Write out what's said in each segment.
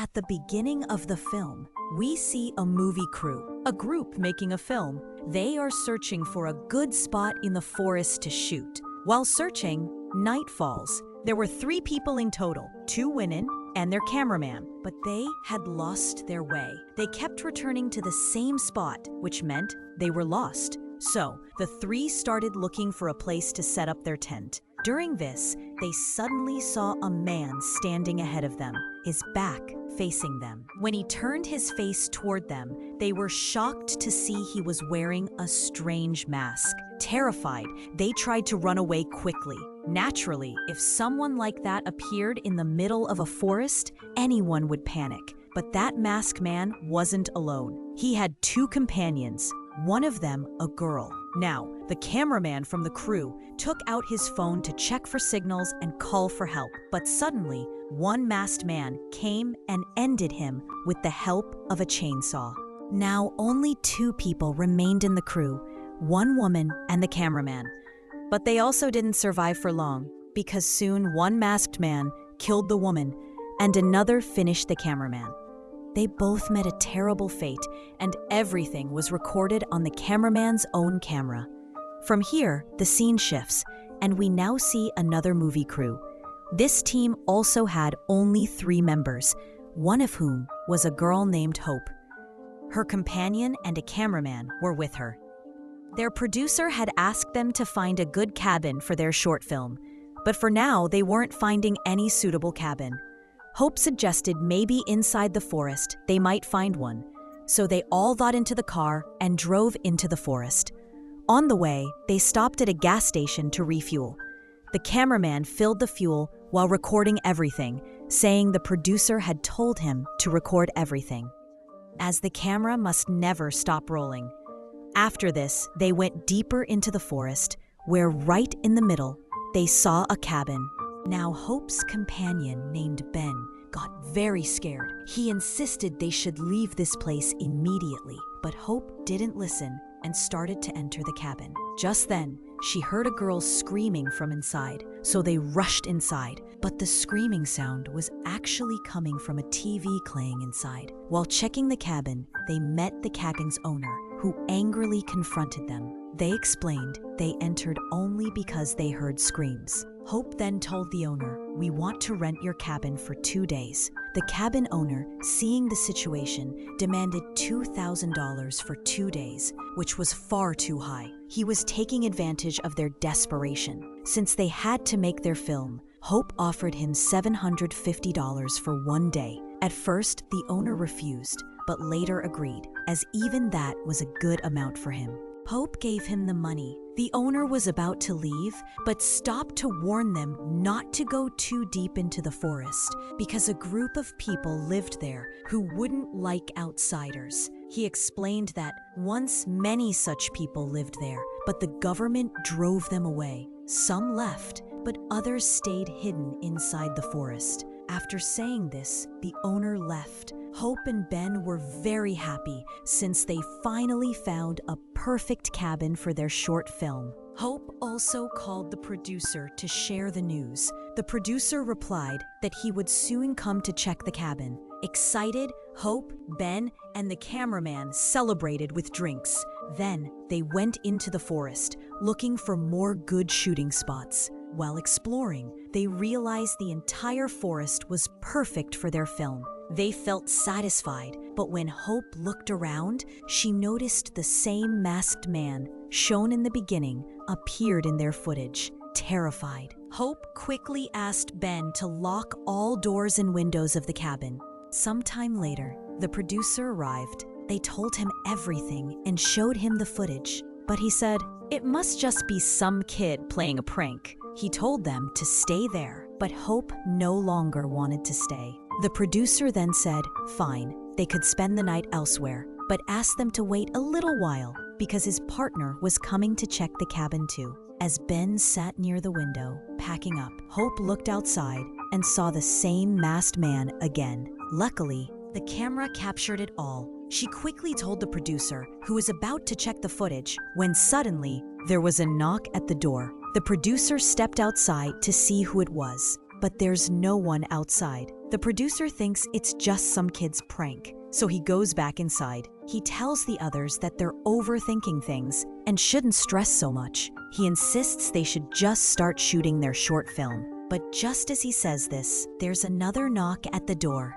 At the beginning of the film, we see a movie crew, a group making a film. They are searching for a good spot in the forest to shoot. While searching, night falls. There were 3 people in total, 2 women and their cameraman, but they had lost their way. They kept returning to the same spot, which meant they were lost. So, the 3 started looking for a place to set up their tent. During this, they suddenly saw a man standing ahead of them, his back facing them. When he turned his face toward them, they were shocked to see he was wearing a strange mask. Terrified, they tried to run away quickly. Naturally, if someone like that appeared in the middle of a forest, anyone would panic. But that masked man wasn't alone. He had 2 companions, one of them a girl. Now, the cameraman from the crew took out his phone to check for signals and call for help. But suddenly, one masked man came and ended him with the help of a chainsaw. Now, only 2 people remained in the crew, one woman and the cameraman. But they also didn't survive for long, because soon one masked man killed the woman and another finished the cameraman. They both met a terrible fate, and everything was recorded on the cameraman's own camera. From here, the scene shifts, and we now see another movie crew. This team also had only 3 members, one of whom was a girl named Hope. Her companion and a cameraman were with her. Their producer had asked them to find a good cabin for their short film, but for now they weren't finding any suitable cabin. Hope suggested maybe inside the forest they might find one, so they all got into the car and drove into the forest. On the way, they stopped at a gas station to refuel. The cameraman filled the fuel while recording everything, saying the producer had told him to record everything, as the camera must never stop rolling. After this, they went deeper into the forest, where right in the middle, they saw a cabin. Now Hope's companion, named Ben, got very scared. He insisted they should leave this place immediately, but Hope didn't listen and started to enter the cabin. Just then, she heard a girl screaming from inside, so they rushed inside, but the screaming sound was actually coming from a TV playing inside. While checking the cabin, they met the cabin's owner, who angrily confronted them. They explained they entered only because they heard screams. Hope then told the owner, "We want to rent your cabin for 2 days." The cabin owner, seeing the situation, demanded $2,000 for 2 days, which was far too high. He was taking advantage of their desperation. Since they had to make their film, Hope offered him $750 for 1 day. At first, the owner refused, but later agreed, as even that was a good amount for him. Hope gave him the money. The owner was about to leave, but stopped to warn them not to go too deep into the forest, because a group of people lived there who wouldn't like outsiders. He explained that once many such people lived there, but the government drove them away. Some left, but others stayed hidden inside the forest. After saying this, the owner left. Hope and Ben were very happy since they finally found a perfect cabin for their short film. Hope also called the producer to share the news. The producer replied that he would soon come to check the cabin. Excited, Hope, Ben, and the cameraman celebrated with drinks. Then they went into the forest, looking for more good shooting spots. While exploring, they realized the entire forest was perfect for their film. They felt satisfied, but when Hope looked around, she noticed the same masked man shown in the beginning appeared in their footage. Terrified, Hope quickly asked Ben to lock all doors and windows of the cabin. Sometime later, the producer arrived. They told him everything and showed him the footage, but he said, "It must just be some kid playing a prank." He told them to stay there, but Hope no longer wanted to stay. The producer then said, fine, they could spend the night elsewhere, but asked them to wait a little while because his partner was coming to check the cabin too. As Ben sat near the window, packing up, Hope looked outside and saw the same masked man again. Luckily, the camera captured it all. She quickly told the producer, who was about to check the footage, when suddenly there was a knock at the door. The producer stepped outside to see who it was, but there's no one outside. The producer thinks it's just some kid's prank, so he goes back inside. He tells the others that they're overthinking things and shouldn't stress so much. He insists they should just start shooting their short film. But just as he says this, there's another knock at the door.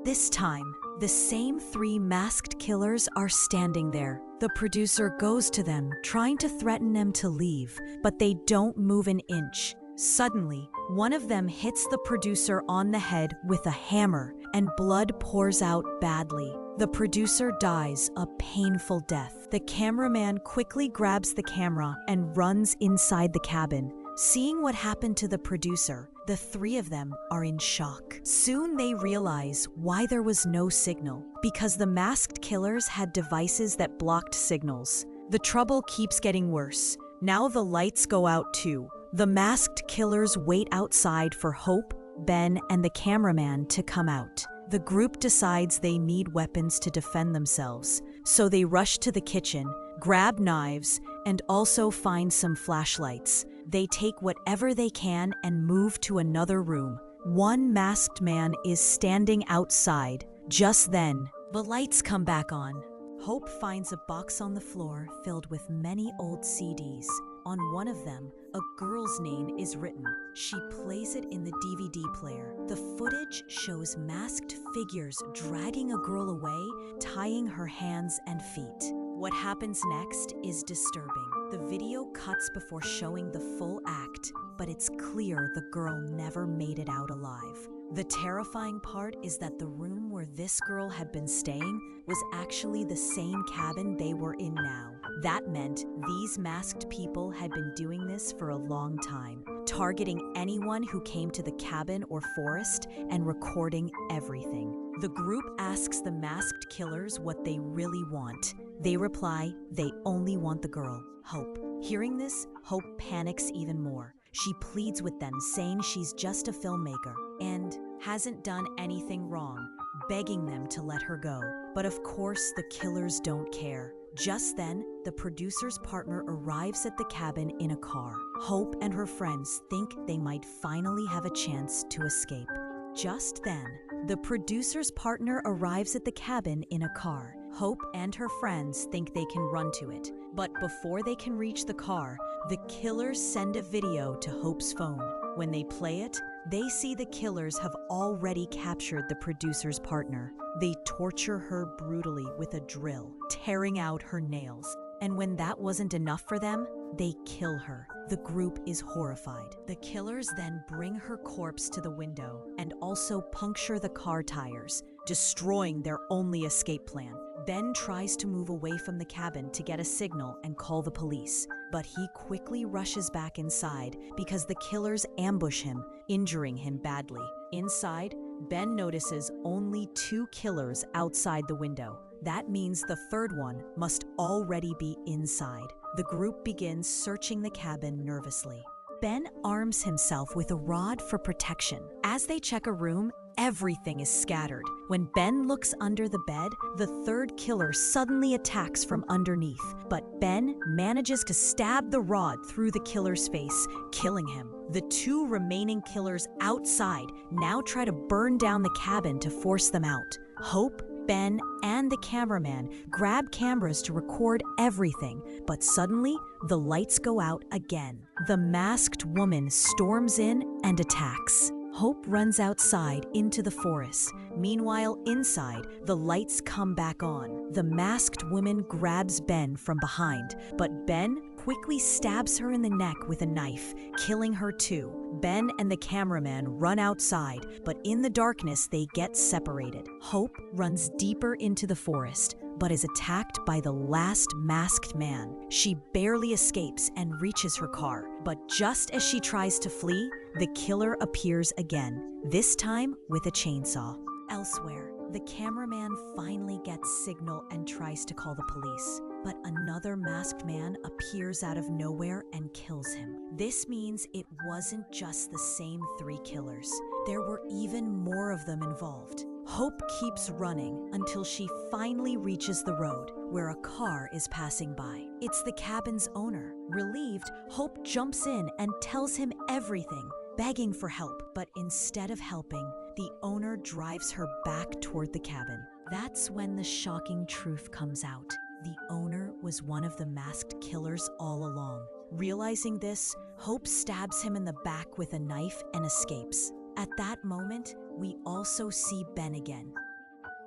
This time, the same 3 masked killers are standing there. The producer goes to them, trying to threaten them to leave, but they don't move an inch. Suddenly, one of them hits the producer on the head with a hammer, and blood pours out badly. The producer dies a painful death. The cameraman quickly grabs the camera and runs inside the cabin. Seeing what happened to the producer, the 3 of them are in shock. Soon they realize why there was no signal, because the masked killers had devices that blocked signals. The trouble keeps getting worse. Now the lights go out too. The masked killers wait outside for Hope, Ben, and the cameraman to come out. The group decides they need weapons to defend themselves, so they rush to the kitchen, grab knives, and also find some flashlights. They take whatever they can and move to another room. One masked man is standing outside. Just then, the lights come back on. Hope finds a box on the floor filled with many old CDs. On one of them, a girl's name is written. She plays it in the DVD player. The footage shows masked figures dragging a girl away, tying her hands and feet. What happens next is disturbing. The video cuts before showing the full act, but it's clear the girl never made it out alive. The terrifying part is that the room where this girl had been staying was actually the same cabin they were in now. That meant these masked people had been doing this for a long time, targeting anyone who came to the cabin or forest and recording everything. The group asks the masked killers what they really want. They reply they only want the girl, Hope. Hearing this, Hope panics even more. She pleads with them, saying she's just a filmmaker and hasn't done anything wrong, begging them to let her go. But of course, the killers don't care. Just then, the producer's partner arrives at the cabin in a car. Hope and her friends think they might finally have a chance to escape. Just then, the producer's partner arrives at the cabin in a car. Hope and her friends think they can run to it. But before they can reach the car, the killers send a video to Hope's phone. When they play it, they see the killers have already captured the producer's partner. They torture her brutally with a drill, tearing out her nails. And when that wasn't enough for them, they kill her. The group is horrified. The killers then bring her corpse to the window and also puncture the car tires, destroying their only escape plan. Ben tries to move away from the cabin to get a signal and call the police, but he quickly rushes back inside because the killers ambush him, injuring him badly. Inside, Ben notices only 2 killers outside the window. That means the third one must already be inside. The group begins searching the cabin nervously. Ben arms himself with a rod for protection. As they check a room, everything is scattered. When Ben looks under the bed, the third killer suddenly attacks from underneath, but Ben manages to stab the rod through the killer's face, killing him. The 2 remaining killers outside now try to burn down the cabin to force them out. Hope, Ben, and the cameraman grab cameras to record everything, but suddenly, the lights go out again. The masked woman storms in and attacks. Hope runs outside into the forest. Meanwhile, inside, the lights come back on. The masked woman grabs Ben from behind, but Ben quickly stabs her in the neck with a knife, killing her too. Ben and the cameraman run outside, but in the darkness they get separated. Hope runs deeper into the forest, but is attacked by the last masked man. She barely escapes and reaches her car, but just as she tries to flee, the killer appears again, this time with a chainsaw. Elsewhere, the cameraman finally gets signal and tries to call the police, but another masked man appears out of nowhere and kills him. This means it wasn't just the same 3 killers. There were even more of them involved. Hope keeps running until she finally reaches the road, where a car is passing by. It's the cabin's owner. Relieved, Hope jumps in and tells him everything. begging for help. But instead of helping, the owner drives her back toward the cabin. That's when the shocking truth comes out. The owner was one of the masked killers all along. Realizing this, Hope stabs him in the back with a knife and escapes. At that moment, we also see Ben again.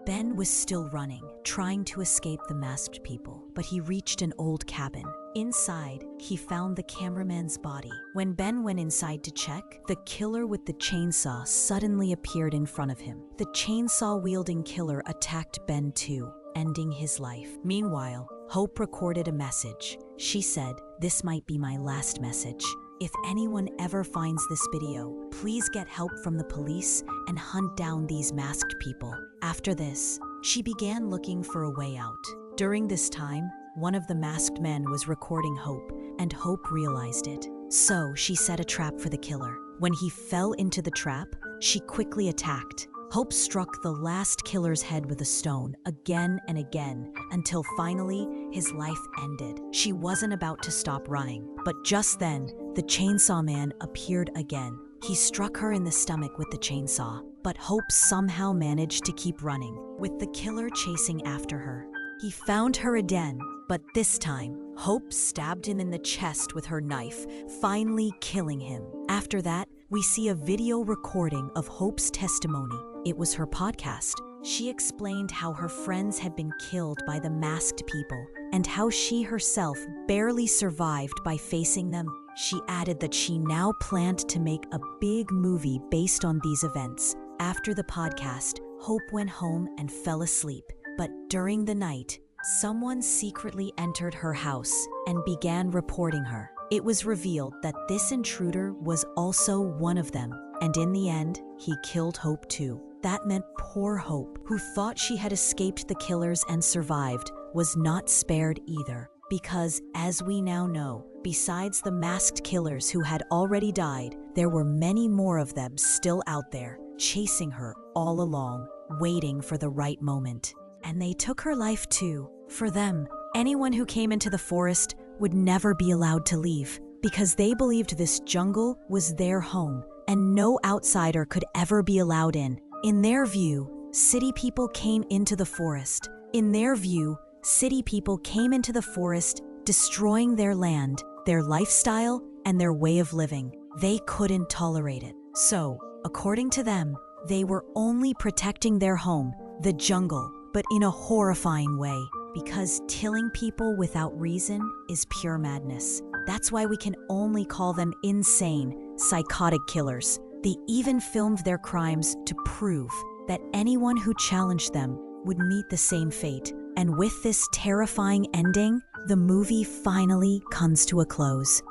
Ben was still running, trying to escape the masked people, but he reached an old cabin. Inside, he found the cameraman's body. When Ben went inside to check, the killer with the chainsaw suddenly appeared in front of him. The chainsaw-wielding killer attacked Ben too, ending his life. Meanwhile, Hope recorded a message. She said, "This might be my last message. If anyone ever finds this video, please get help from the police and hunt down these masked people." After this, she began looking for a way out. During this time, one of the masked men was recording Hope, and Hope realized it. So she set a trap for the killer. When he fell into the trap, she quickly attacked. Hope struck the last killer's head with a stone again and again until finally his life ended. She wasn't about to stop running, but just then, the chainsaw man appeared again. He struck her in the stomach with the chainsaw, but Hope somehow managed to keep running, with the killer chasing after her. He found her again, but this time, Hope stabbed him in the chest with her knife, finally killing him. After that, we see a video recording of Hope's testimony. It was her podcast. She explained how her friends had been killed by the masked people and how she herself barely survived by facing them. She added that she now planned to make a big movie based on these events. After the podcast, Hope went home and fell asleep. But during the night, someone secretly entered her house and began reporting her. It was revealed that this intruder was also one of them, and in the end, he killed Hope too. That meant poor Hope, who thought she had escaped the killers and survived, was not spared either. Because, as we now know, besides the masked killers who had already died, there were many more of them still out there, chasing her all along, waiting for the right moment. And they took her life too. For them, anyone who came into the forest would never be allowed to leave, because they believed this jungle was their home, and no outsider could ever be allowed in. In their view, city people came into the forest. Destroying their land, their lifestyle, and their way of living. They couldn't tolerate it. So, according to them, they were only protecting their home, the jungle, but in a horrifying way. Because killing people without reason is pure madness. That's why we can only call them insane, psychotic killers. They even filmed their crimes to prove that anyone who challenged them would meet the same fate. And with this terrifying ending, the movie finally comes to a close.